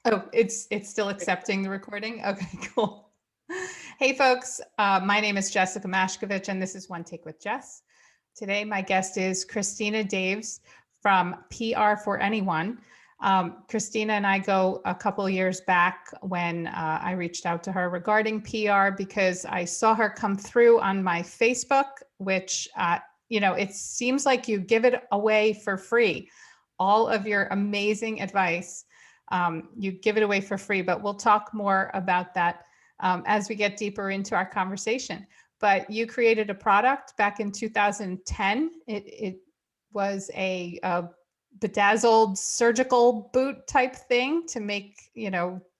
Oh, it's still accepting the recording? Okay, cool. Hey, folks. My name is Jessica Mashkovich, and this is One Take with Jess. Today, my guest is Christina Daves from PR for Anyone. Christina and I go a couple of years back when I reached out to her regarding PR because I saw her come through on my Facebook, which, it seems like you give it away for free. All of your amazing advice, you give it away for free, but we'll talk more about that as we get deeper into our conversation. But you created a product back in 2010. It was a bedazzled surgical boot type thing to make,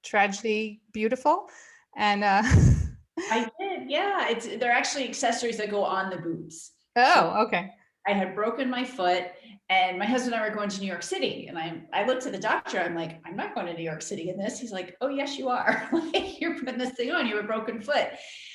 tragedy beautiful. And I did, yeah. They're actually accessories that go on the boots. So oh, okay. I had broken my foot, and my husband and I were going to New York City. And I looked at the doctor. I'm like, I'm not going to New York City in this. He's like, oh, yes, you are. Like, you're putting this thing on. You have a broken foot.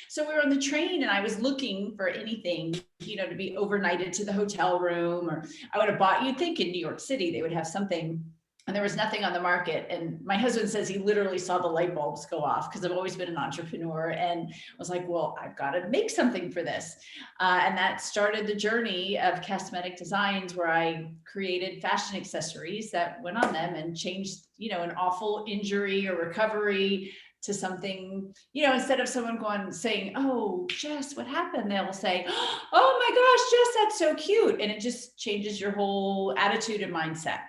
So we were on the train, and I was looking for anything, to be overnighted to the hotel room. Or I would have bought, you'd think in New York City, they would have something. And there was nothing on the market. And my husband says he literally saw the light bulbs go off because I've always been an entrepreneur, and was like, well, I've got to make something for this. And that started the journey of Cosmetic Designs, where I created fashion accessories that went on them and changed, an awful injury or recovery to something, instead of someone saying, oh, Jess, what happened? They'll say, oh my gosh, Jess, that's so cute. And it just changes your whole attitude and mindset.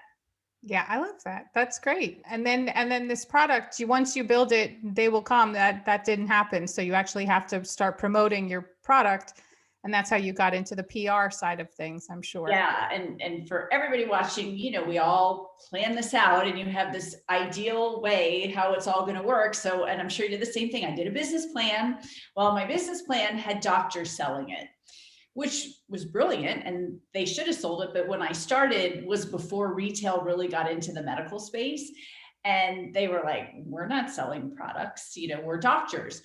Yeah, I love that. That's great. And then this product, once you build it, they will come. That didn't happen. So you actually have to start promoting your product. And that's how you got into the PR side of things, I'm sure. Yeah. And for everybody watching, we all plan this out, and you have this ideal way how it's all going to work. So, and I'm sure you did the same thing. I did a business plan. Well, my business plan had doctors selling it, which was brilliant, and they should have sold it. But when I started was before retail really got into the medical space. And they were like, we're not selling products, we're doctors.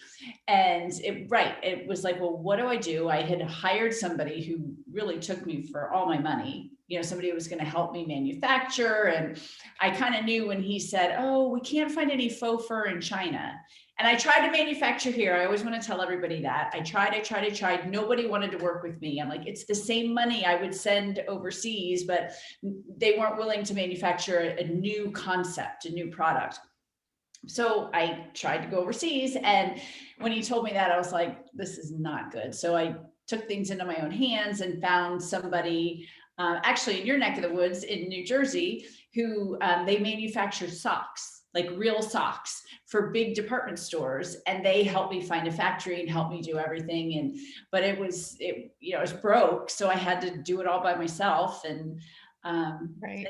And it was like, well, what do I do? I had hired somebody who really took me for all my money, somebody who was going to help me manufacture. And I kind of knew when he said, oh, we can't find any faux fur in China. And I tried to manufacture here. I always want to tell everybody that. I tried. Nobody wanted to work with me. I'm like, it's the same money I would send overseas, but they weren't willing to manufacture a new concept, a new product. So I tried to go overseas. And when he told me that, I was like, this is not good. So I took things into my own hands and found somebody, actually in your neck of the woods in New Jersey, who they manufactured socks, like real socks for big department stores. And they helped me find a factory and helped me do everything. But it was broke. So I had to do it all by myself, and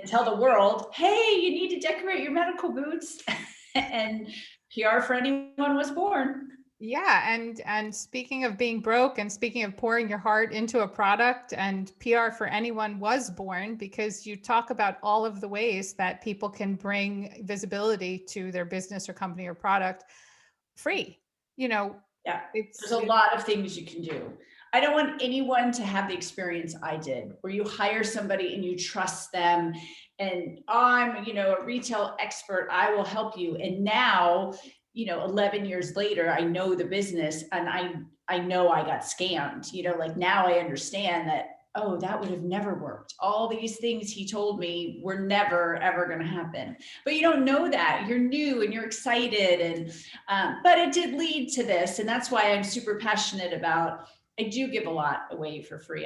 tell the world, hey, you need to decorate your medical boots. And PR for Anyone was born. Yeah, and speaking of being broke, and speaking of pouring your heart into a product, and PR for Anyone was born because you talk about all of the ways that people can bring visibility to their business or company or product free. Yeah, there's a lot of things you can do. I don't want anyone to have the experience I did, where you hire somebody and you trust them, and I'm, a retail expert, I will help you. And now, 11 years later, I know the business, and I know I got scammed, like now I understand that, oh, that would have never worked. All these things he told me were never, ever going to happen. But you don't know that. You're new and you're excited. But it did lead to this. And that's why I'm super passionate about, I do give a lot away for free.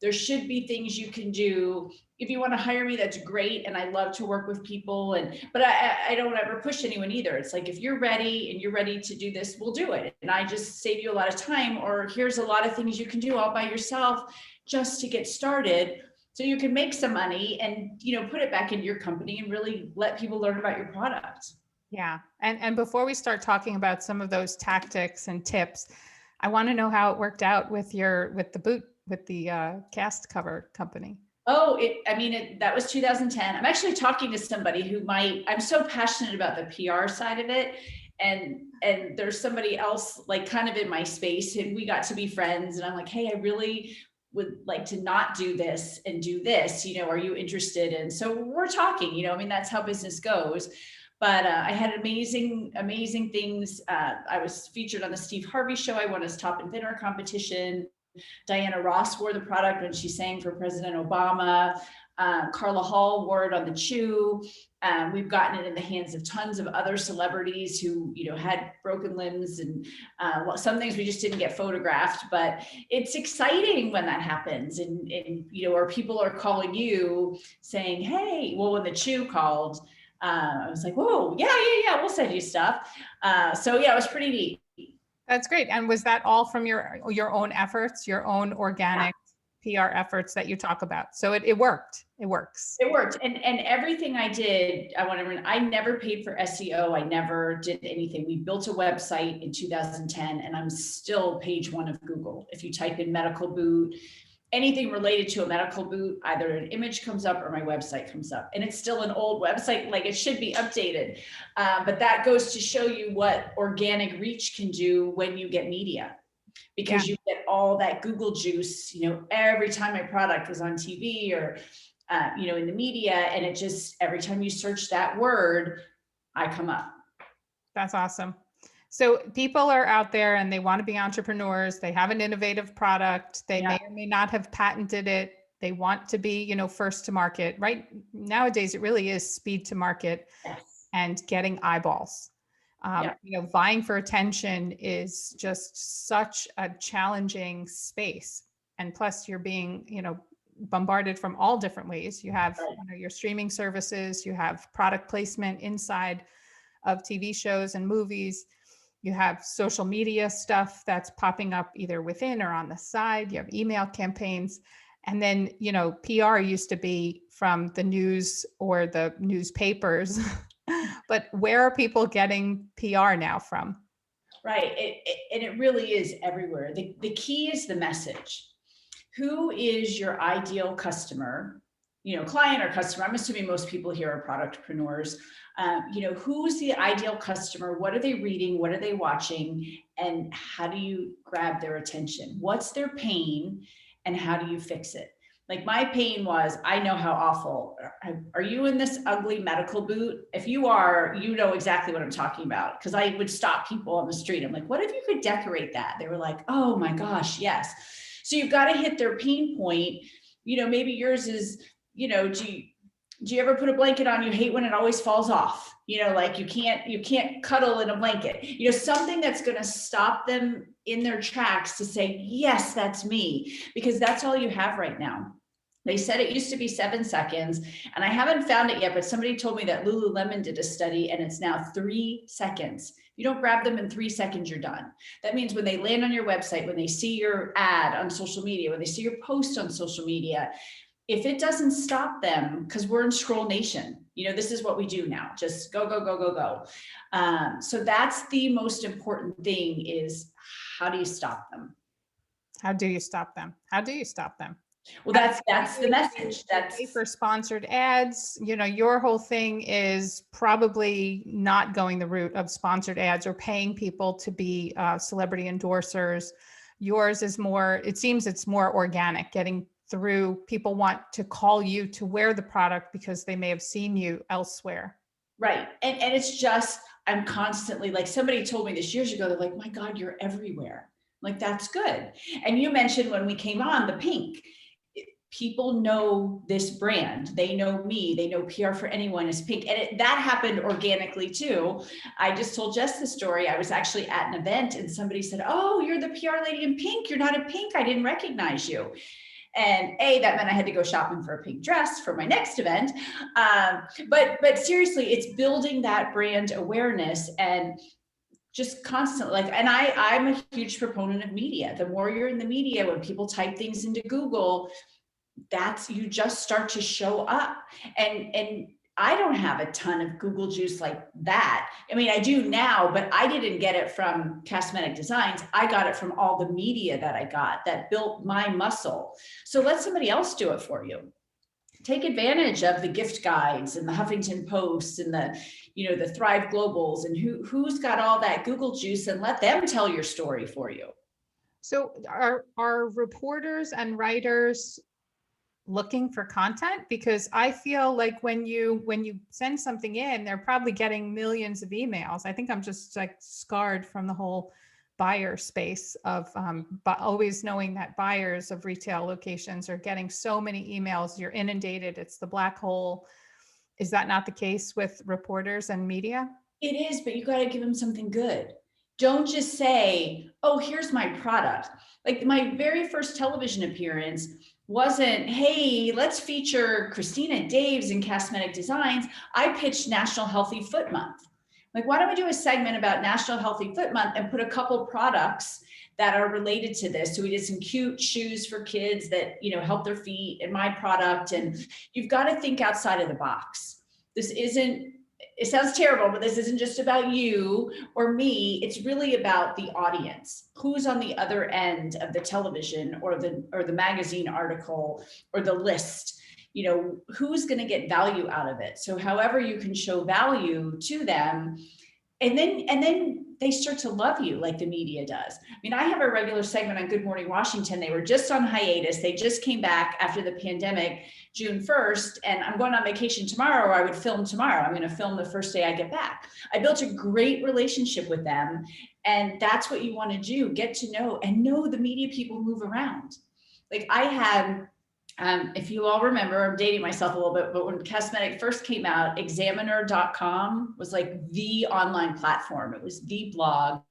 There should be things you can do. If you want to hire me, that's great. And I love to work with people. But I don't ever push anyone either. It's like, if you're ready and you're ready to do this, we'll do it. And I just save you a lot of time, or here's a lot of things you can do all by yourself just to get started, so you can make some money and, put it back into your company and really let people learn about your product. Yeah. And before we start talking about some of those tactics and tips, I want to know how it worked out with the cast cover company. Oh, that was 2010. I'm actually talking to somebody who I'm so passionate about the PR side of it. And there's somebody else, like kind of in my space, and we got to be friends. And I'm like, hey, I really would like to not do this and do this, are you interested? And so we're talking, that's how business goes. But I had amazing things. I was featured on the Steve Harvey show. I won his top inventor competition. Diana Ross wore the product when she sang for President Obama. Carla Hall wore it on the Chew. We've gotten it in the hands of tons of other celebrities who, had broken limbs, and some things we just didn't get photographed. But it's exciting when that happens, and or people are calling you saying, "Hey," well, when the Chew called, I was like, "Whoa, yeah, we'll send you stuff." So yeah, it was pretty neat. That's great. And was that all from your own efforts, your own organic PR efforts that you talk about? So it worked. It works. It worked. And everything I did, I never paid for SEO. I never did anything. We built a website in 2010, and I'm still page 1 of Google. If you type in medical boot, anything related to a medical boot, either an image comes up or my website comes up. And it's still an old website, like it should be updated. But that goes to show you what organic reach can do when you get media, because you get all that Google juice, every time my product was on TV or, in the media, and it just, every time you search that word, I come up. That's awesome. So people are out there and they want to be entrepreneurs. They have an innovative product. They may or may not have patented it. They want to be, first to market, right? Nowadays, it really is speed to market and getting eyeballs. Vying for attention is just such a challenging space. And plus you're being, bombarded from all different ways. You have your streaming services, you have product placement inside of TV shows and movies. You have social media stuff that's popping up either within or on the side. You have email campaigns. And then, PR used to be from the news or the newspapers. But where are people getting PR now from? Right. And it really is everywhere. The key is the message. Who is your ideal customer? Client or customer. I'm assuming most people here are productpreneurs. Who's the ideal customer? What are they reading? What are they watching? And how do you grab their attention? What's their pain? And how do you fix it? Like my pain was, I know how awful. Are you in this ugly medical boot? If you are, you know exactly what I'm talking about. Because I would stop people on the street. I'm like, what if you could decorate that? They were like, oh my gosh, yes. So you've got to hit their pain point. Maybe yours is, do you ever put a blanket on? You hate when it always falls off. Like you can't cuddle in a blanket. Something that's going to stop them in their tracks to say, yes, that's me, because that's all you have right now. They said it used to be 7 seconds, and I haven't found it yet, but somebody told me that Lululemon did a study and it's now 3 seconds. If you don't grab them in 3 seconds, you're done. That means when they land on your website, when they see your ad on social media, when they see your post on social media, if it doesn't stop them, because we're in scroll nation, this is what we do now, just go, go, go, go, go. So that's the most important thing, is how do you stop them? How do you stop them? How do you stop them? Well, that's the message. That's for sponsored ads. Your whole thing is probably not going the route of sponsored ads or paying people to be celebrity endorsers. Yours is more, it seems it's more organic, getting through. People want to call you to wear the product because they may have seen you elsewhere. Right. And it's just, I'm constantly, like, somebody told me this years ago, they're like, my God, you're everywhere. Like, that's good. And you mentioned when we came on, the pink. People know this brand. They know me. They know PR for anyone is pink. And that happened organically too. I just told Jess the story. I was actually at an event and somebody said, oh, you're the PR lady in pink. You're not in pink. I didn't recognize you. And that meant I had to go shopping for a pink dress for my next event. But seriously, it's building that brand awareness and just constantly, like, and I'm a huge proponent of media. The more you're in the media, when people type things into Google, you just start to show up. And I don't have a ton of Google juice like that. I mean, I do now, but I didn't get it from Cosmetic Designs. I got it from all the media that I got that built my muscle. So let somebody else do it for you. Take advantage of the gift guides and the Huffington Post and the Thrive Globals and who's got all that Google juice, and let them tell your story for you. So are reporters and writers looking for content? Because I feel like when you send something in, they're probably getting millions of emails. I think I'm just like scarred from the whole buyer space of but always knowing that buyers of retail locations are getting so many emails. You're inundated. It's the black hole. Is that not the case with reporters and media? It is, but you got to give them something good. Don't just say, oh, here's my product. Like my very first television appearance wasn't, hey, let's feature Christina Daves and Cosmetic Designs. I pitched National Healthy Foot Month. Like, why don't we do a segment about National Healthy Foot Month and put a couple products that are related to this? So we did some cute shoes for kids that, help their feet, and my product. And you've got to think outside of the box. It sounds terrible, but this isn't just about you or me. It's really about the audience. Who's on the other end of the television or the magazine article or the list? Who's going to get value out of it? So however you can show value to them, and then they start to love you like the media does. I mean, I have a regular segment on Good Morning Washington. They were just on hiatus. They just came back after the pandemic, June 1st, and I'm going on vacation tomorrow, or I would film tomorrow. I'm going to film the first day I get back. I built a great relationship with them. And that's what you want to do. Get to know the media people move around. Like I had, if you all remember, I'm dating myself a little bit, but when Cosmetic first came out, examiner.com was like the online platform. It was the blog.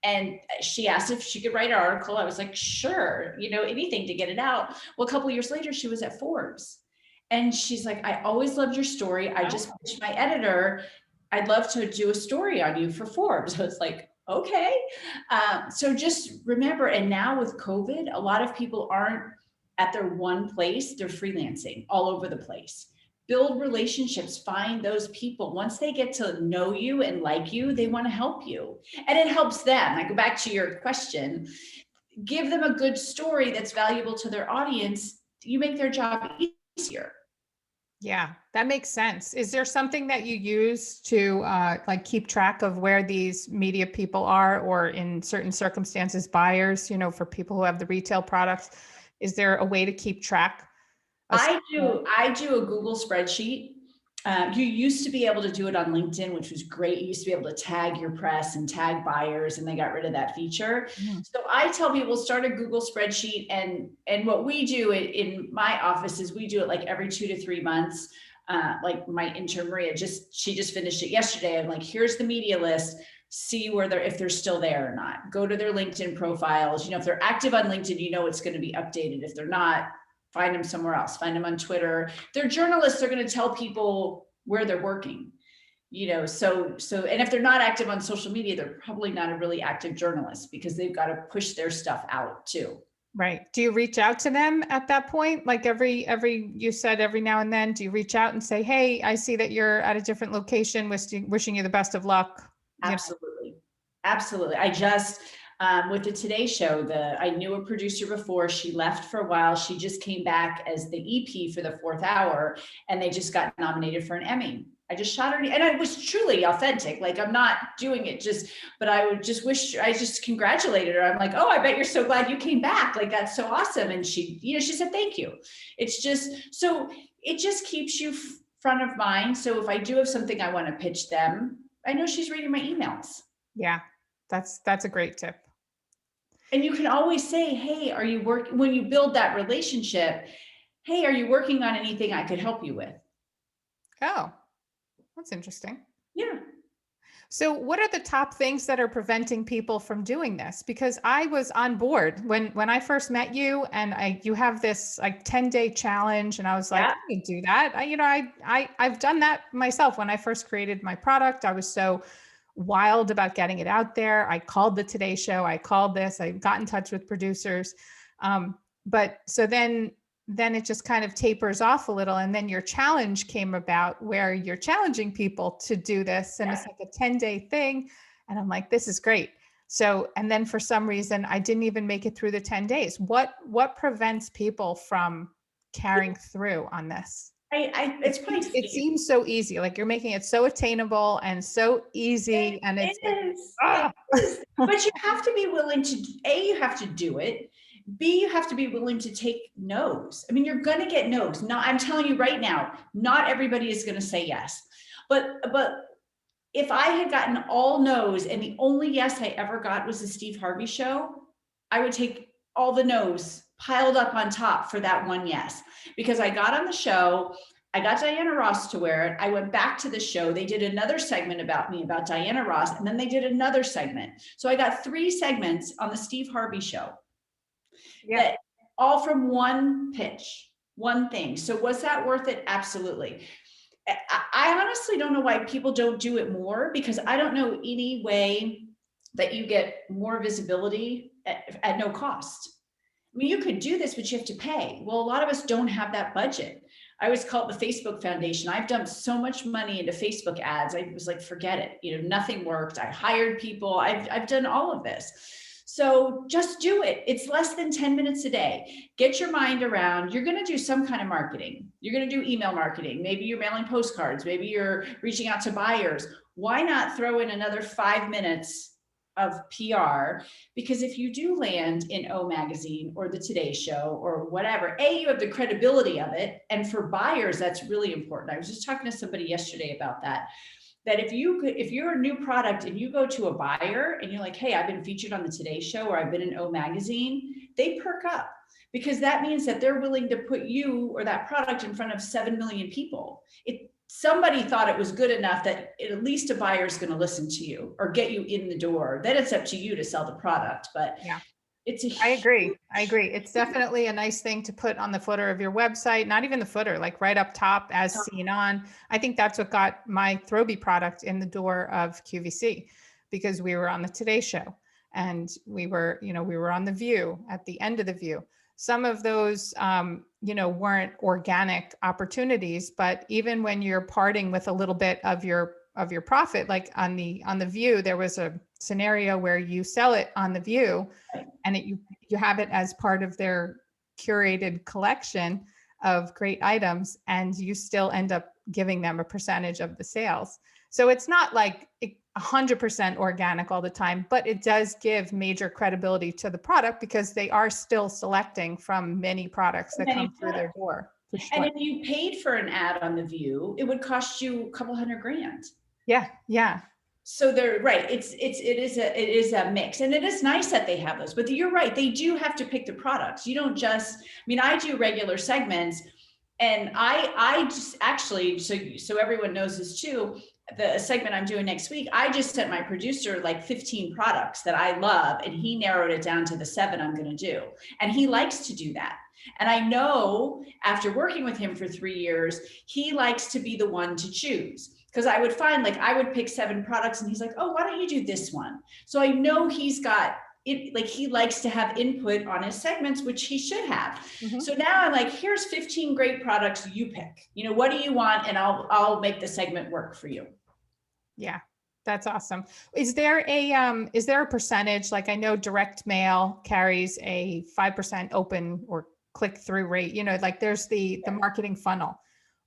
And she asked if she could write an article. I was like, sure, anything to get it out. Well, a couple of years later, she was at Forbes. And she's like, I always loved your story. I just pitched my editor. I'd love to do a story on you for Forbes. I was like, okay. So just remember, and now with COVID, a lot of people aren't at their one place. They're freelancing all over the place. Build relationships, find those people. Once they get to know you and like you, they want to help you. And it helps them. I go back to your question. Give them a good story that's valuable to their audience. You make their job easier. Yeah, that makes sense. Is there something that you use to like keep track of where these media people are, or in certain circumstances, buyers, for people who have the retail products? Is there a way to keep track? I do a Google spreadsheet. You used to be able to do it on LinkedIn, which was great. You used to be able to tag your press and tag buyers, and they got rid of that feature. Mm. So I tell people, start a Google spreadsheet. And what we do in my office is we do it like every 2 to 3 months. Like my intern Maria, she just finished it yesterday. I'm like, here's the media list. See where if they're still there or not. Go to their LinkedIn profiles. If they're active on LinkedIn, it's going to be updated. If they're not, find them somewhere else. Find them on Twitter. They're journalists. They're going to tell people where they're working. So and if they're not active on social media, they're probably not a really active journalist, because they've got to push their stuff out too. Right. Do you reach out to them at that point? Like you said every now and then, do you reach out and say, hey, I see that you're at a different location, wishing you the best of luck? Absolutely. Absolutely. I just, with the Today Show, I knew a producer before. She left for a while. She just came back as the EP for the 4th hour, and they just got nominated for an Emmy. I just shot her, and it was truly authentic. Like, I'm not doing it but I would just I just congratulated her. I'm like, oh, I bet you're so glad you came back. Like, that's so awesome. And she said, thank you. It's just, so it just keeps you front of mind. So if I do have something I want to pitch them, I know she's reading my emails. Yeah, that's a great tip. And you can always say, hey, are you working, when you build that relationship, hey, are you working on anything I could help you with? Oh, that's interesting. Yeah. So what are the top things that are preventing people from doing this? Because I was on board when I first met you, and you have this like 10-day challenge, and I was like, I can do that. I've done that myself. When I first created my product, I was so wild about getting it out there. I called the Today Show. I called this. I got in touch with producers. But so then it just kind of tapers off a little. And then your challenge came about, where you're challenging people to do this. And it's like a 10-day thing. And I'm like, this is great. So, and then for some reason, I didn't even make it through the 10 days. What prevents people from carrying through on this? It seems so easy. Like, you're making it so attainable and so easy. And it is. But you have to be willing to, you have to do it. B, you have to be willing to take no's. I mean, you're going to get no's. I'm telling you right now, not everybody is going to say yes. But if I had gotten all no's and the only yes I ever got was the Steve Harvey show, I would take all the no's piled up on top for that one yes. Because I got on the show, I got Diana Ross to wear it. I went back to the show. They did another segment about me, about Diana Ross, and then they did another segment. So I got 3 segments on the Steve Harvey show. Yeah. That all from one pitch, one thing. So was that worth it? Absolutely. I honestly don't know why people don't do it more, because I don't know any way that you get more visibility at no cost. I mean, you could do this, but you have to pay. Well, a lot of us don't have that budget. I always call it the Facebook Foundation. I've dumped so much money into Facebook ads. I was like, forget it. You know, nothing worked. I hired people. I've done all of this. So just do it. It's less than 10 minutes a day. Get your mind around, you're going to do some kind of marketing. You're going to do email marketing. Maybe you're mailing postcards. Maybe you're reaching out to buyers. Why not throw in another 5 minutes of PR? Because if you do land in O Magazine or the Today Show or whatever, you have the credibility of it. And for buyers, that's really important. I was just talking to somebody yesterday about that if you're a new product and you go to a buyer and you're like, hey, I've been featured on the Today Show or I've been in O Magazine, they perk up, because that means that they're willing to put you or that product in front of 7 million people. Somebody thought it was good enough that at least a buyer is going to listen to you or get you in the door. Then it's up to you to sell the product. But yeah. I agree. It's definitely a nice thing to put on the footer of your website, not even the footer, like right up top as seen on. I think that's what got my Throwbie product in the door of QVC, because we were on the Today Show and we were on The View, at the end of The View. Some of those, weren't organic opportunities, but even when you're parting with a little bit of your profit, like on the View, there was a scenario where you sell it on The View and you have it as part of their curated collection of great items, and you still end up giving them a percentage of the sales. So it's not like 100% organic all the time, but it does give major credibility to the product, because they are still selecting from many products that come through their door. And if you paid for an ad on The View, it would cost you a couple $100,000. Yeah. So they're right. It is a mix, and it is nice that they have those. But you're right. They do have to pick the products. You don't just. I mean, I do regular segments, and I just actually, so everyone knows this too. The segment I'm doing next week, I just sent my producer like 15 products that I love, and he narrowed it down to the 7 I'm going to do. And he likes to do that. And I know after working with him for 3 years, he likes to be the one to choose. Because I would find, like, I would pick 7 products and he's like, oh, why don't you do this one? So I know he's got it, like, he likes to have input on his segments, which he should have. Mm-hmm. So now I'm like, here's 15 great products, you pick. What do you want? And I'll make the segment work for you. Yeah, that's awesome. Is there a percentage? Like, I know direct mail carries a 5% open or click through rate. Like there's the marketing funnel.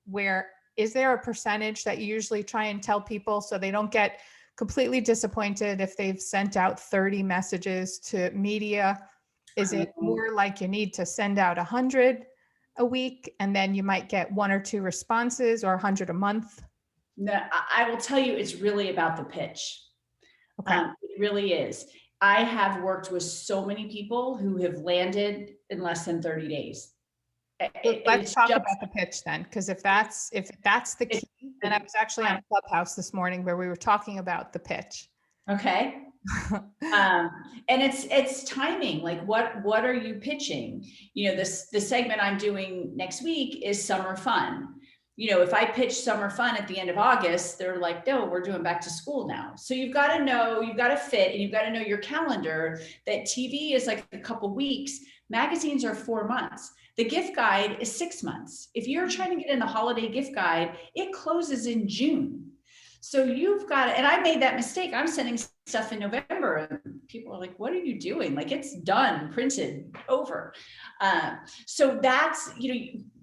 Where is there a percentage that you usually try and tell people so they don't get completely disappointed if they've sent out 30 messages to media? Is it more like you need to send out 100 a week and then you might get 1 or 2 responses, or 100 a month? No, I will tell you, it's really about the pitch. Okay. It really is. I have worked with so many people who have landed in less than 30 days. Let's talk about the pitch then, because if that's the key, and I was actually on Clubhouse this morning where we were talking about the pitch. Okay. And it's timing. Like, what are you pitching? The segment I'm doing next week is summer fun. If I pitch summer fun at the end of August, they're like, no, we're doing back to school now. So you've got to know, you've got to fit, and you've got to know your calendar, that TV is like a couple weeks. Magazines are 4 months. The gift guide is 6 months. If you're trying to get in the holiday gift guide, it closes in June. So you've got to, and I made that mistake. I'm sending stuff in November and people are like, what are you doing? Like, it's done, printed, over. So that's,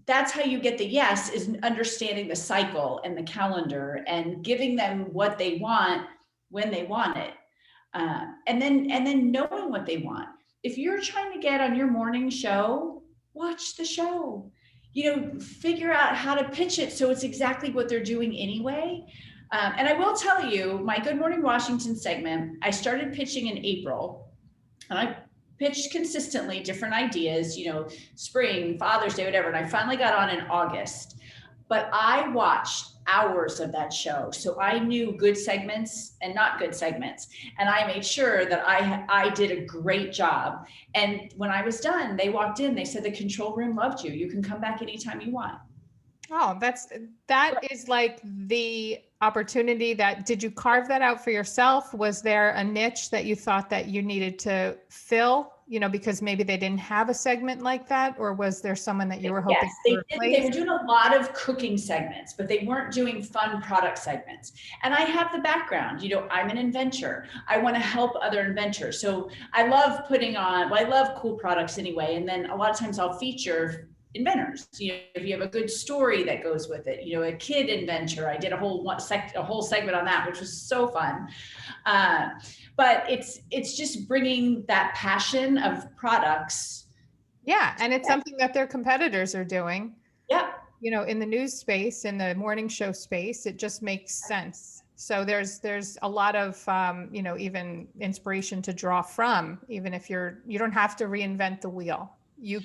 that's how you get the yes, is understanding the cycle and the calendar and giving them what they want when they want it. And then knowing what they want. if you're trying to get on your morning show, watch the show. Figure out how to pitch it so it's exactly what they're doing anyway. And I will tell you, my Good Morning Washington segment, I started pitching in April, and I pitched consistently different ideas, spring, Father's Day, whatever. And I finally got on in August. But I watched hours of that show, so I knew good segments and not good segments, and I made sure that I did a great job. And when I was done, they walked in, they said the control room loved you. You can come back anytime you want. Oh, that is like the opportunity did you carve that out for yourself? Was there a niche that you thought that you needed to fill, because maybe they didn't have a segment like that? Or was there someone that you were hoping Yes, to they did. They replace? were doing a lot of cooking segments, but they weren't doing fun product segments. And I have the background, I'm an inventor. I want to help other inventors. So I love I love cool products anyway. And then a lot of times I'll feature inventors, if you have a good story that goes with it, a kid inventor. I did a whole segment on that, which was so fun. But it's just bringing that passion of products. Yeah. And it's something that their competitors are doing. Yeah. In the news space, in the morning show space, it just makes sense. So there's a lot of, even inspiration to draw from, even if you don't have to reinvent the wheel. You're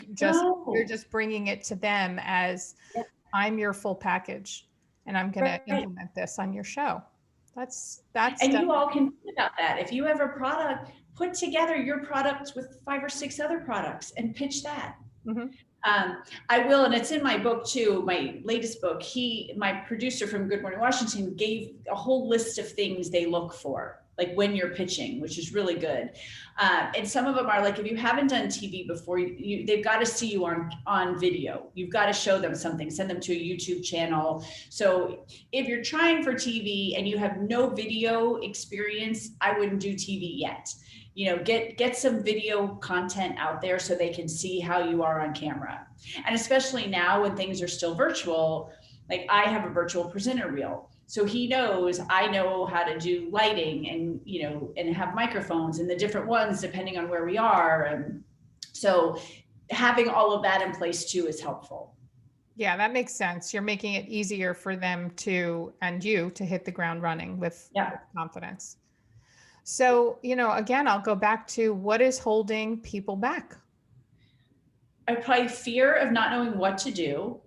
just bringing it to them as I'm your full package, and I'm going to implement this on your show. That's and you all can think about that. If you have a product, put together your products with 5 or 6 other products and pitch that. Mm-hmm. I will, and it's in my book too, my latest book. My producer from Good Morning Washington gave a whole list of things they look for, like when you're pitching, which is really good. And some of them are like, if you haven't done TV before, they've got to see you on video. You've got to show them something, send them to a YouTube channel. So if you're trying for TV and you have no video experience, I wouldn't do TV yet. Get some video content out there so they can see how you are on camera. And especially now when things are still virtual, like I have a virtual presenter reel. So I know how to do lighting and have microphones and the different ones depending on where we are. And so having all of that in place too is helpful. Yeah, that makes sense. You're making it easier for them and you to hit the ground running with confidence. So, again, I'll go back to what is holding people back? Probably fear of not knowing what to do.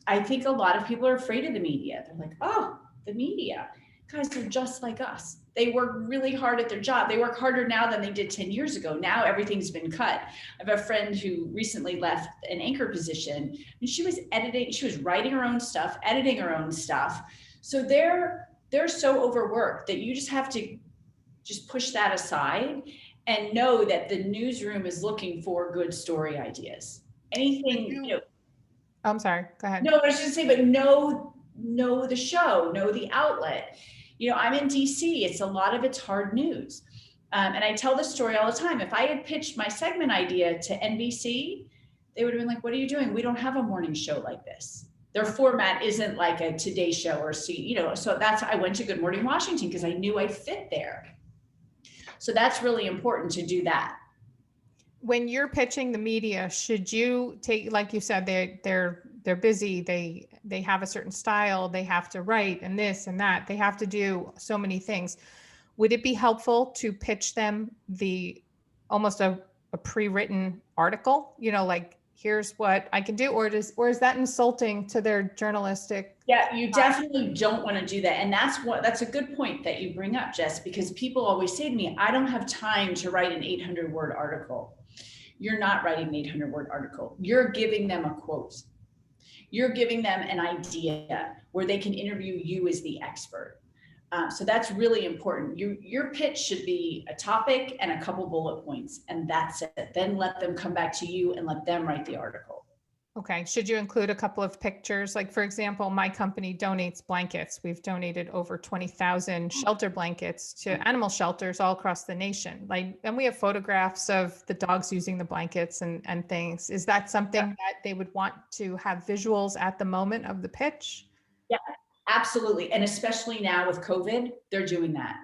I think a lot of people are afraid of the media. They're like, oh, the media. Guys, they're just like us. They work really hard at their job. They work harder now than they did 10 years ago. Now everything's been cut. I have a friend who recently left an anchor position, and she was writing her own stuff, editing her own stuff. So they're so overworked that you just have to just push that aside and know that the newsroom is looking for good story ideas. Anything, I'm sorry, go ahead. No, I was just saying, but know the show, know the outlet. I'm in DC. A lot of it's hard news. And I tell this story all the time. If I had pitched my segment idea to NBC, they would have been like, what are you doing? We don't have a morning show like this. Their format isn't like a Today Show or so I went to Good Morning Washington because I knew I'd fit there. So that's really important to do that. When you're pitching the media, should you take, like you said, they're busy, they have a certain style, they have to write and this and that, they have to do so many things. Would it be helpful to pitch them almost a pre-written article, like here's what I can do, or is that insulting to their journalistic? Yeah, you definitely don't want to do that. And that's a good point that you bring up, Jess, because people always say to me, I don't have time to write an 800-word article. You're not writing an 800-word article. You're giving them a quote. You're giving them an idea where they can interview you as the expert. So that's really important. Your pitch should be a topic and a couple bullet points, and that's it. Then let them come back to you and let them write the article. Okay. Should you include a couple of pictures? Like, for example, my company donates blankets. We've donated over 20,000 shelter blankets to animal shelters all across the nation. And we have photographs of the dogs using the blankets and things. Is that something that they would want to have visuals at the moment of the pitch? Yeah, absolutely. And especially now with COVID, they're doing that.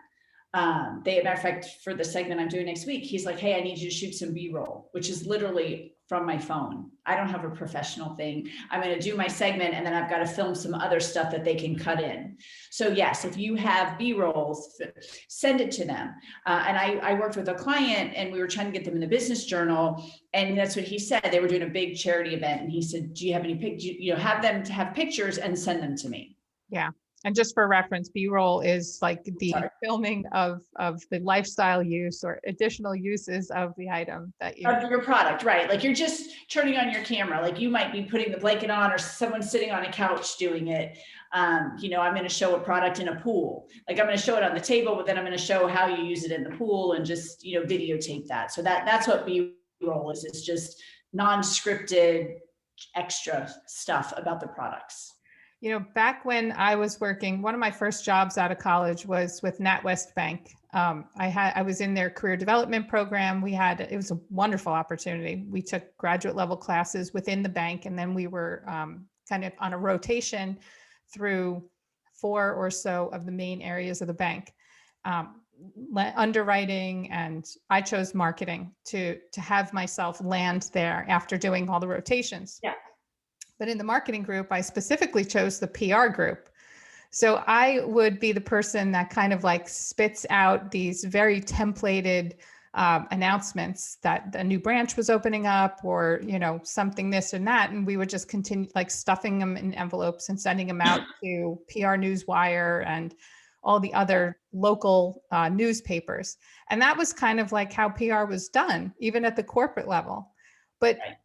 matter of fact, for the segment I'm doing next week, he's like, hey, I need you to shoot some B-roll, which is literally from my phone. I don't have a professional thing. I'm going to do my segment and then I've got to film some other stuff that they can cut in. So yes, if you have B-rolls, send it to them. And I worked with a client and we were trying to get them in the Business Journal. And that's what he said. They were doing a big charity event. And he said, do you have any pictures? Have them to have pictures and send them to me. Yeah. And just for reference, B-roll is like the filming of the lifestyle use or additional uses of the item that you of your product, right? Like you're just turning on your camera. Like you might be putting the blanket on, or someone sitting on a couch doing it. I'm going to show a product in a pool. Like I'm going to show it on the table, but then I'm going to show how you use it in the pool and just videotape that. So that's what B-roll is. It's just non-scripted extra stuff about the products. Back when I was working, one of my first jobs out of college was with NatWest Bank. I was in their career development program. It was a wonderful opportunity. We took graduate level classes within the bank, and then we were kind of on a rotation through 4 or so of the main areas of the bank. Underwriting, and I chose marketing to have myself land there after doing all the rotations. Yeah. But in the marketing group, I specifically chose the PR group. So I would be the person that kind of like spits out these very templated announcements that a new branch was opening up, or, something this and that. And we would just continue like stuffing them in envelopes and sending them out to PR Newswire and all the other local newspapers. And that was kind of like how PR was done, even at the corporate level. But right.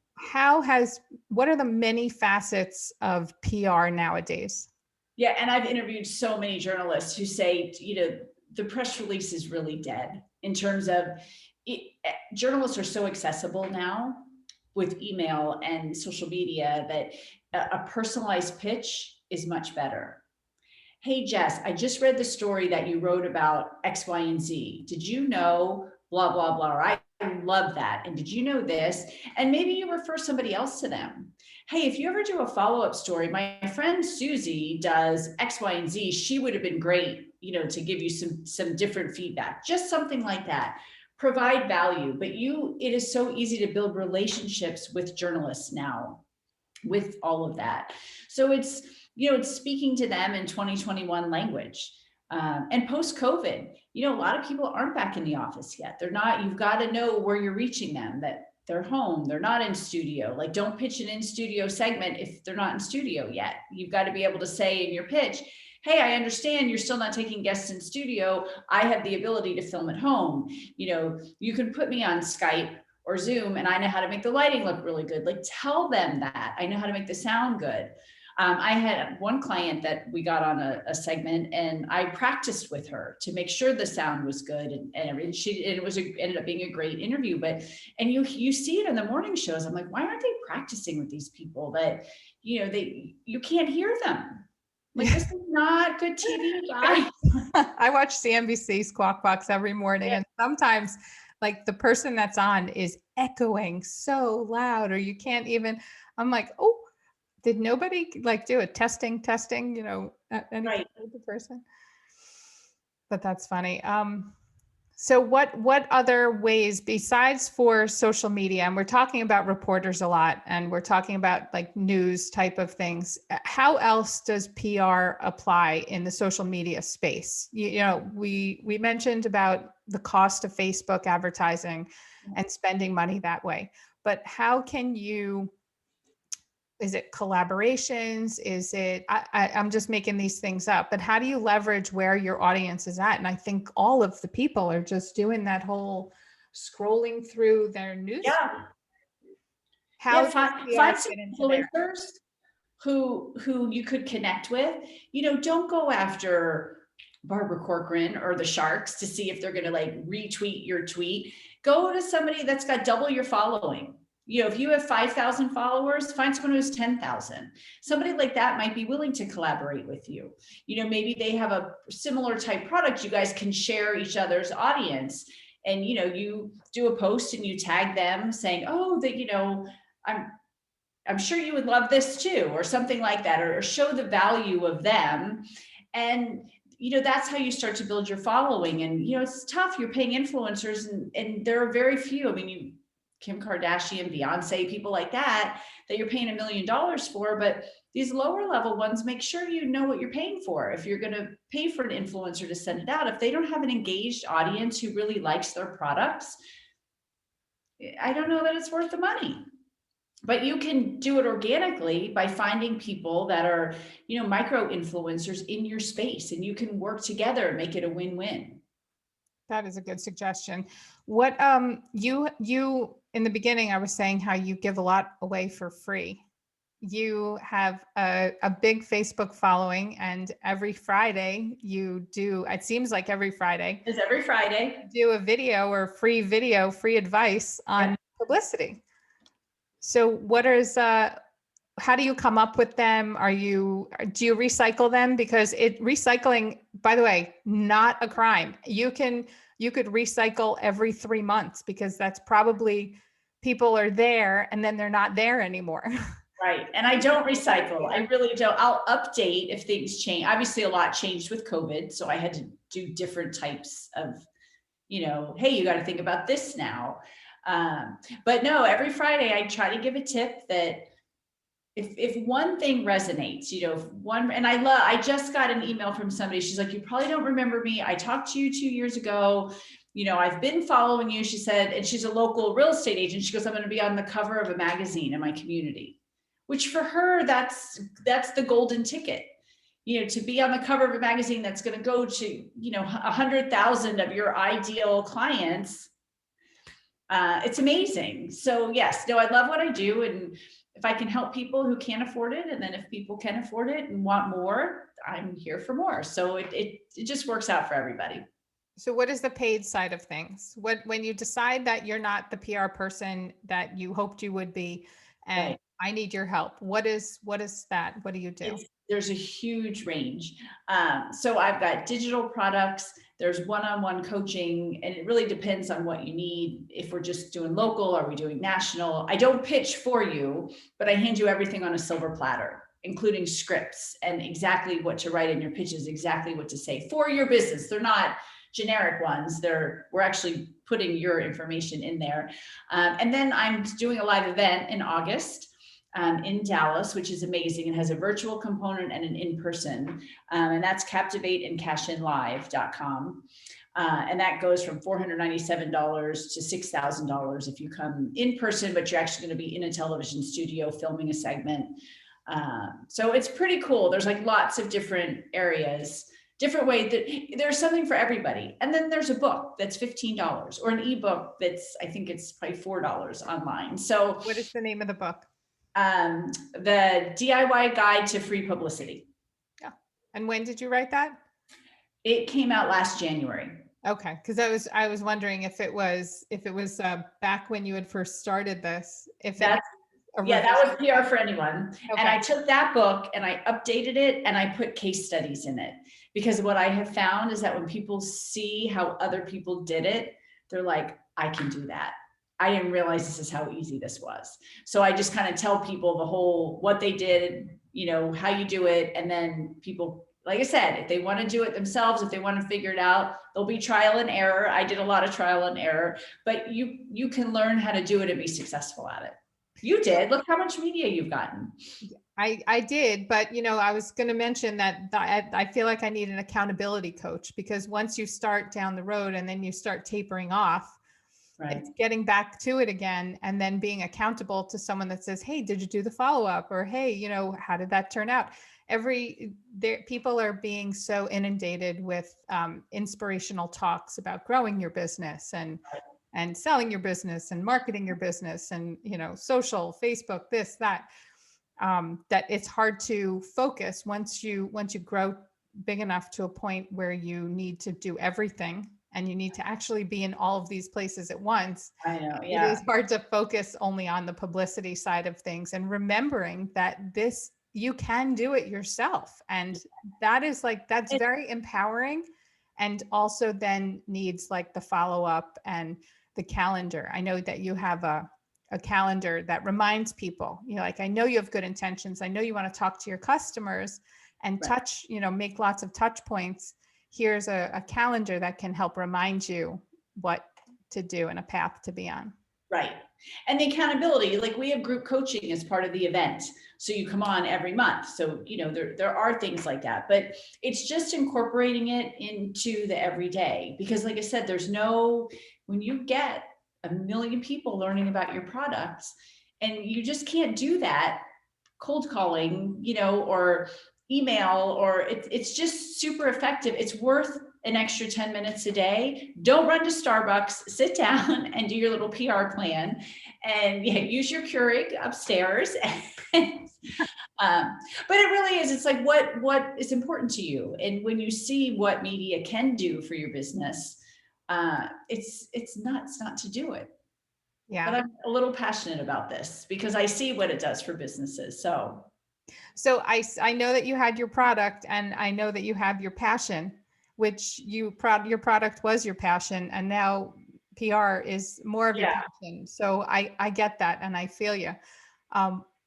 What are the many facets of PR nowadays? Yeah. And I've interviewed so many journalists who say, the press release is really dead in terms of journalists are so accessible now with email and social media that a personalized pitch is much better. Hey, Jess, I just read the story that you wrote about X, Y, and Z. Did you know blah, blah, blah, right? I love that. And did you know this? And maybe you refer somebody else to them. Hey, if you ever do a follow-up story, my friend Susie does X, Y, and Z. She would have been great, to give you some different feedback, just something like that. Provide value. But it is so easy to build relationships with journalists now with all of that. So it's speaking to them in 2021 language. And post-COVID, a lot of people aren't back in the office yet. They're not. You've got to know where you're reaching them, that they're home, they're not in studio. Like, don't pitch an in-studio segment if they're not in studio yet. You've got to be able to say in your pitch, hey, I understand you're still not taking guests in studio. I have the ability to film at home. You can put me on Skype or Zoom and I know how to make the lighting look really good. Like, tell them that. I know how to make the sound good. I had one client that we got on a segment, and I practiced with her to make sure the sound was good, and it ended up being a great interview. And you see it in the morning shows. I'm like, why aren't they practicing with these people that you can't hear them? Like, this is not good TV, guys. I watch CNBC Squawk Box every morning, and sometimes like the person that's on is echoing so loud, or you can't even. I'm like, oh. Did nobody like do a testing, right. The person? But that's funny. So what other ways besides for social media, and we're talking about reporters a lot, and we're talking about like news type of things, how else does PR apply in the social media space? We mentioned about the cost of Facebook advertising and spending money that way, but how can you, is it collaborations? Is it, I'm just making these things up, but how do you leverage where your audience is at? And I think all of the people are just doing that whole scrolling through their news. Yeah. How find some influencers who you could connect with. Don't go after Barbara Corcoran or the Sharks to see if they're going to like retweet your tweet. Go to somebody that's got double your following. If you have 5,000 followers, find someone who has 10,000. Somebody like that might be willing to collaborate with you. Maybe they have a similar type product. You guys can share each other's audience, and you do a post and you tag them saying, oh, that I'm sure you would love this too, or something like that, or show the value of them. And that's how you start to build your following. And, it's tough. You're paying influencers and there are very few. I mean, Kim Kardashian, Beyonce, people like that you're paying $1 million for, but these lower level ones, make sure you know what you're paying for. If you're going to pay for an influencer to send it out, if they don't have an engaged audience who really likes their products, I don't know that it's worth the money. But you can do it organically by finding people that are, micro influencers in your space, and you can work together and make it a win-win. That is a good suggestion. What you in the beginning, I was saying how you give a lot away for free. You have a big Facebook following, and every Friday you do, it seems like every Friday. It's every Friday. Do a video, free advice on publicity. So what is, how do you come up with them? Do you recycle them? Because recycling, by the way, not a crime. You could recycle every 3 months, because that's probably people are there and then they're not there anymore. Right. And I don't recycle. I really don't. I'll update if things change. Obviously a lot changed with COVID. So I had to do different types of, hey, you got to think about this now. But no, every Friday I try to give a tip that if one thing resonates, and I just got an email from somebody. She's like, you probably don't remember me. I talked to you 2 years ago. I've been following you, she said, and she's a local real estate agent. She goes, I'm going to be on the cover of a magazine in my community, which for her, that's the golden ticket. To be on the cover of a magazine that's going to go to, 100,000 of your ideal clients. It's amazing. So yes, no, I love what I do. And if I can help people who can't afford it, and then if people can afford it and want more, I'm here for more. So it just works out for everybody. So what is the paid side of things? When you decide that you're not the PR person that you hoped you would be, and right, I need your help, what is that? What do you do? There's a huge range. So I've got digital products, there's one-on-one coaching, and it really depends on what you need. If we're just doing local, are we doing national? I don't pitch for you, but I hand you everything on a silver platter, including scripts and exactly what to write in your pitches, exactly what to say for your business. They're not generic ones. We're actually putting your information in there. And then I'm doing a live event in August in Dallas, which is amazing. It has a virtual component and an in-person, and that's captivateandcashinlive.com. And that goes from $497 to $6,000 if you come in person, but you're actually going to be in a television studio filming a segment. So it's pretty cool. There's like lots of different areas, different ways that there's something for everybody. And then there's a book that's $15 or an ebook that's, I think it's probably $4 online. So what is the name of the book? The DIY Guide to Free Publicity. Yeah. And when did you write that? It came out last January. Okay. Cause I was wondering if it was back when you had first started this, that was PR for anyone. Okay. And I took that book and I updated it and I put case studies in it, because what I have found is that when people see how other people did it, they're like, I can do that. I didn't realize this is how easy this was. So I just kind of tell people what they did, how you do it. And then people, like I said, if they want to do it themselves, if they want to figure it out, there'll be trial and error. I did a lot of trial and error, but you can learn how to do it and be successful at it. You did. Look how much media you've gotten. I did, but I was going to mention that I feel like I need an accountability coach, because once you start down the road and then you start tapering off, right, it's getting back to it again, and then being accountable to someone that says, hey, did you do the follow-up? Or, hey, how did that turn out? People are being so inundated with inspirational talks about growing your business and selling your business and marketing your business and, social, Facebook, this, that it's hard to focus once you grow big enough to a point where you need to do everything. And you need to actually be in all of these places at once. I know, yeah. It is hard to focus only on the publicity side of things, and remembering that you can do it yourself. And that's very empowering, and also then needs like the follow-up and the calendar. I know that you have a calendar that reminds people, I know you have good intentions. I know you want to talk to your customers and touch, make lots of touch points. here's a calendar that can help remind you what to do and a path to be on. Right. And the accountability, like we have group coaching as part of the event. So you come on every month. So, there are things like that, but it's just incorporating it into the everyday, because like I said, when you get a million people learning about your products, and you just can't do that cold calling, or email, or it's just super effective. It's worth an extra 10 minutes a day. Don't run to Starbucks, sit down and do your little PR plan, and use your Keurig upstairs. But it really is, it's like, what is important to you? And when you see what media can do for your business, it's nuts not to do it. Yeah. But I'm a little passionate about this because I see what it does for businesses. So I know that you had your product, and I know that you have your passion, which your product was your passion, and now PR is more of your passion. So I get that, and I feel you.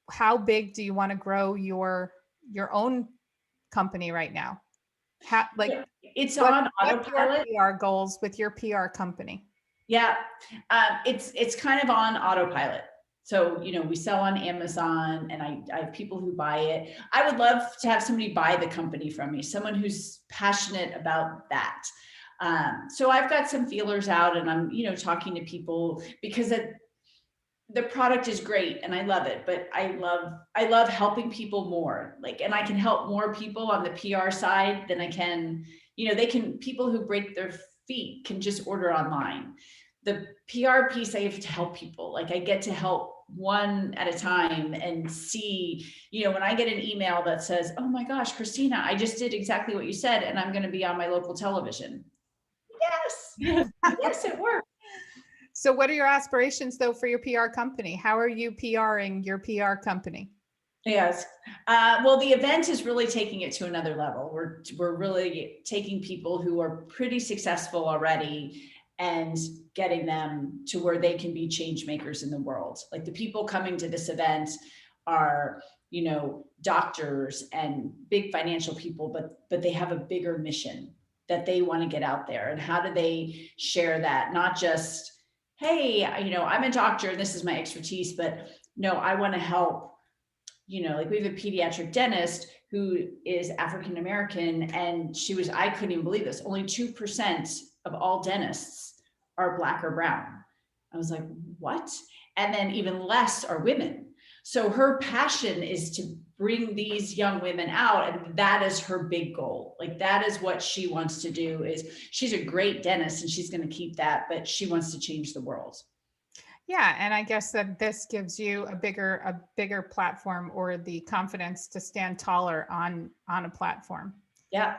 How big do you want to grow your own company right now? It's on autopilot. What are your PR goals with your PR company? Yeah, it's kind of on autopilot. So, we sell on Amazon, and I have people who buy it. I would love to have somebody buy the company from me, someone who's passionate about that. So I've got some feelers out, and I'm, talking to people, because the product is great and I love it, but I love helping people more. And I can help more people on the PR side than I can, people who break their feet can just order online. The PR piece, I have to help people. I get to help one at a time, and see, when I get an email that says, oh my gosh, Christina, I just did exactly what you said, and I'm going to be on my local television. Yes, it works. So what are your aspirations though for your PR company? How are you PRing your PR company? Yes. Well, the event is really taking it to another level. We're really taking people who are pretty successful already and getting them to where they can be change makers in the world. Like, the people coming to this event are, doctors and big financial people, but they have a bigger mission that they want to get out there. And how do they share that? Not just, hey, I'm a doctor and this is my expertise, but no, I want to help. We have a pediatric dentist who is African-American, and I couldn't even believe this, only 2% of all dentists are Black or brown. I was like, what? And then even less are women. So her passion is to bring these young women out, and that is her big goal. That is what she wants to do. She's a great dentist, and she's going to keep that, but she wants to change the world. Yeah, and I guess that this gives you a bigger platform, or the confidence to stand taller on a platform. Yeah.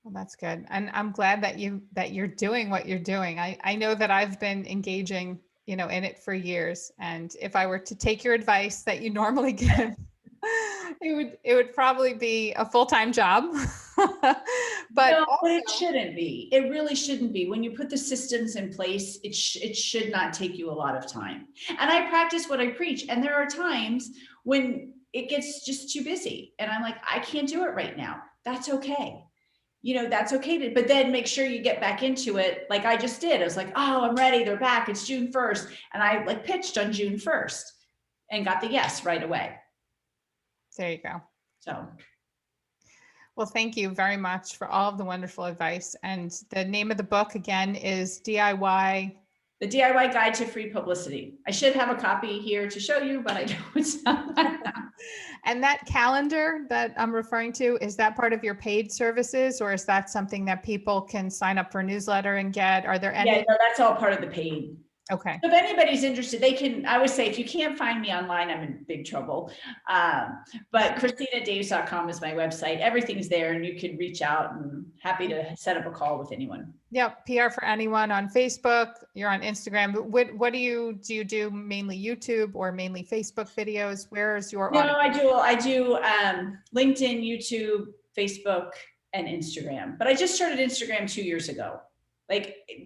Well, that's good. And I'm glad that you're doing what you're doing. I know that I've been engaging, in it for years. And if I were to take your advice that you normally give, it would probably be a full-time job. But it shouldn't be. It really shouldn't be. When you put the systems in place, it should not take you a lot of time. And I practice what I preach. And there are times when it gets just too busy, and I'm like, I can't do it right now. That's okay. That's okay. But then make sure you get back into it. Like I just did. I was like, oh, I'm ready. They're back. It's June 1st. And I pitched on June 1st and got the yes right away. There you go. So, well, thank you very much for all of the wonderful advice. And the name of the book again is DIY. The DIY Guide to Free Publicity. I should have a copy here to show you, but I don't. And that calendar that I'm referring to, is that part of your paid services, or is that something that people can sign up for a newsletter and get? Are there any? Yeah, no, that's all part of the paid. Okay. So if anybody's interested, I would say, if you can't find me online, I'm in big trouble. But ChristinaDaves.com is my website. Everything's there, and you can reach out, and happy to set up a call with anyone. Yep. PR for anyone on Facebook. You're on Instagram. But what do you do? Mainly YouTube or mainly Facebook videos? Where's your audience? No, I do LinkedIn, YouTube, Facebook, and Instagram. But I just started Instagram 2 years ago.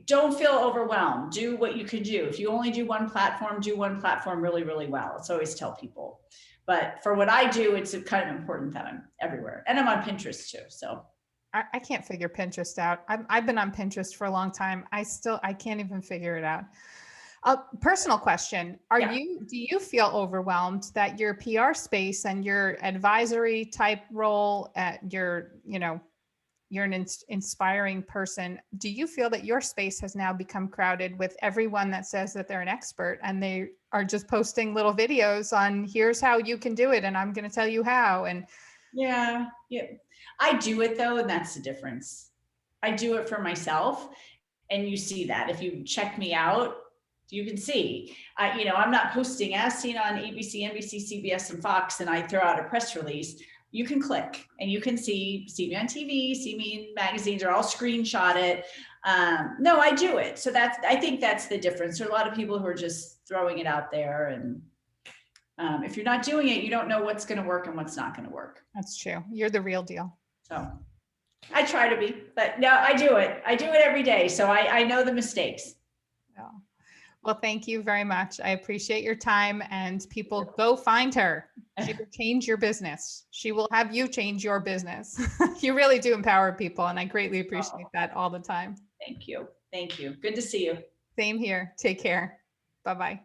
Don't feel overwhelmed. Do what you can do. If you only do one platform really, really well. It's always tell people. But for what I do, it's kind of important that I'm everywhere. And I'm on Pinterest too. So. I can't figure Pinterest out. I've been on Pinterest for a long time. I can't even figure it out. A personal question. Yeah. Do you feel overwhelmed that your PR space and your advisory type role you're an inspiring person. Do you feel that your space has now become crowded with everyone that says that they're an expert and they are just posting little videos on here's how you can do it and I'm going to tell you how? And Yeah. I do it though, and that's the difference. I do it for myself, and you see that if you check me out, you can see. I'm not posting as seen on ABC, NBC, CBS, and Fox, and I throw out a press release. You can click and you can see me on TV, see me in magazines, or I'll screenshot it. No, I do it. So I think that's the difference. There are a lot of people who are just throwing it out there, and if you're not doing it, you don't know what's going to work and what's not going to work. that's true. You're the real deal. So I try to be, but no, I do it. I do it every day. So I know the mistakes. Yeah. Well, thank you very much. I appreciate your time, and people go find her. She will change your business. She will have you change your business. You really do empower people, and I greatly appreciate that all the time. Thank you. Thank you. Good to see you. Same here. Take care. Bye-bye.